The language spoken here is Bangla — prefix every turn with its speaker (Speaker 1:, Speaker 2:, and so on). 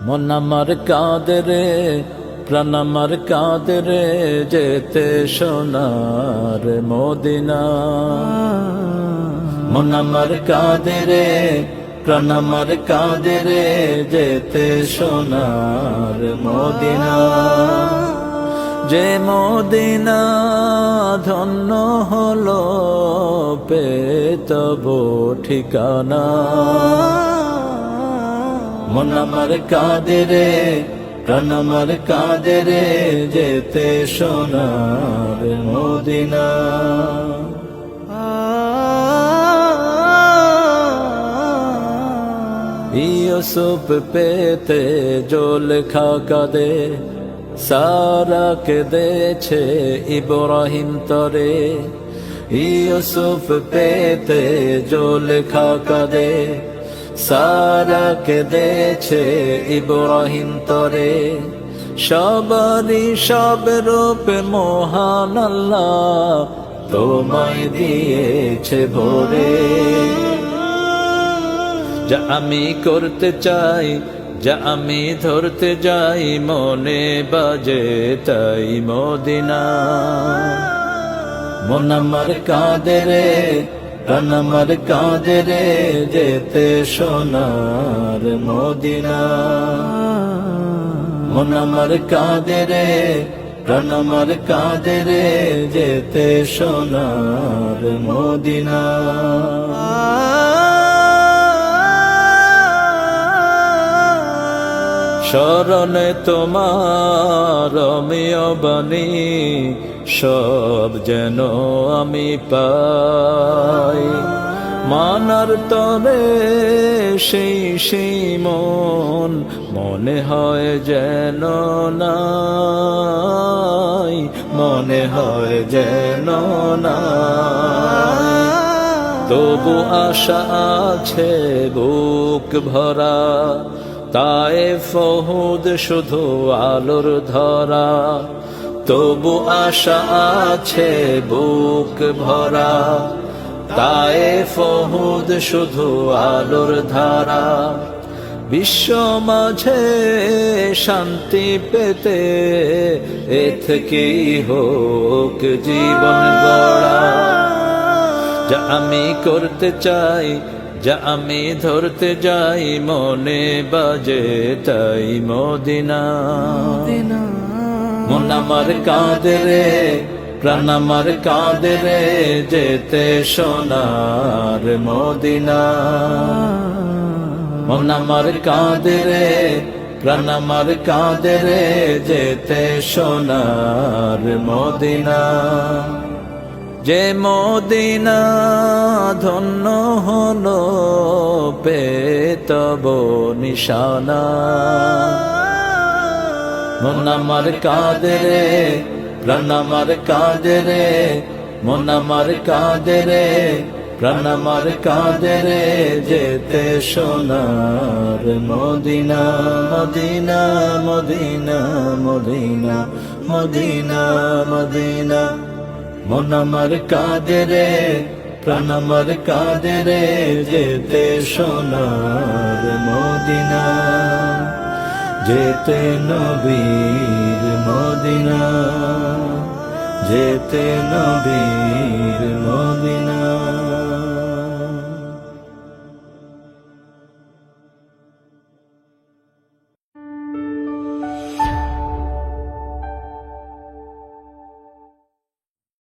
Speaker 1: মন আমার কাঁদে রে, প্রাণ আমার কাঁদে রে, যেতে সোনার মদিনা। মন আমার কাঁদে রে, প্রাণ আমার কাঁদে রে, যেতে সোনার মদিনা। যে মদিনা ধন্য হলো পেয়ে তব ঠিকানা। মন আমার কাঁদে রে, প্রাণ আমার কাঁদে রে, যেতে সোনার মদিনা। ইউসুফ পেতে জুলেখা কাঁদে, সারা কেঁদেছে ইব্রাহিম তরে। ইউসুফ পেতে জুলেখা কাঁদে, সারা কেঁদেছে ইব্রাহিম তরে। সবারই সব রূপে মহান আল্লাহ তোমায় দিয়েছে ভরে। যা আমি করতে চাই, যা আমি ধরতে যাই, মনে বাজে তাই মদিনা। মন আমার কাঁদে রে, প্রাণ আমার কাঁদে রে, যেতে সোনার মদিনা। মন আমার কাঁদে রে, প্রাণ আমার কাঁদে রে, যেতে সোনার মদিনা। শরণে তোমার রমিয় বাণী, সব যেন আমি পাই। মানার তরে সেই মন মনে হয় যেন নাই, মনে হয় যেন নাই। তবু আশা আছে বুক ভরা, তায়েফ উহুদ শুধু আলোর ধরা। তবু আশা আছে বুক ভরা, তায়েফ উহুদ শুধু আলোর ধারা। বিশ্ব মাঝে শান্তি পেতে এ থেকেই হোক জীবন গড়া। যা আমি করতে চাই, যা আমি ধরতে যাই, মনে বাজে তাই মদিনা। মন আমার কাঁদে রে, প্রাণ আমার কাঁদে রে, যেতে সোনার মদিনা। মন আমার কাঁদে রে, প্রাণ আমার কাঁদে রে, যেতে সোনার মদিনা। যে মদিনা ধন্য হলো পেয়ে তব নিশানা। মন আমার কাঁদে রে, প্রাণ আমার কাঁদে রে, মন আমার কাঁদে রে, প্রাণ আমার কাঁদে রে, যেতে সোনার মদিনা। মদিনা মদিনা মদিনা মদিনা মদিনা। মন আমার কাঁদে রে, প্রাণ আমার কাঁদে রে, যেতে সোনার মদিনা। যেতে নবীর মদিনা, যেতে নবীর মদিনা।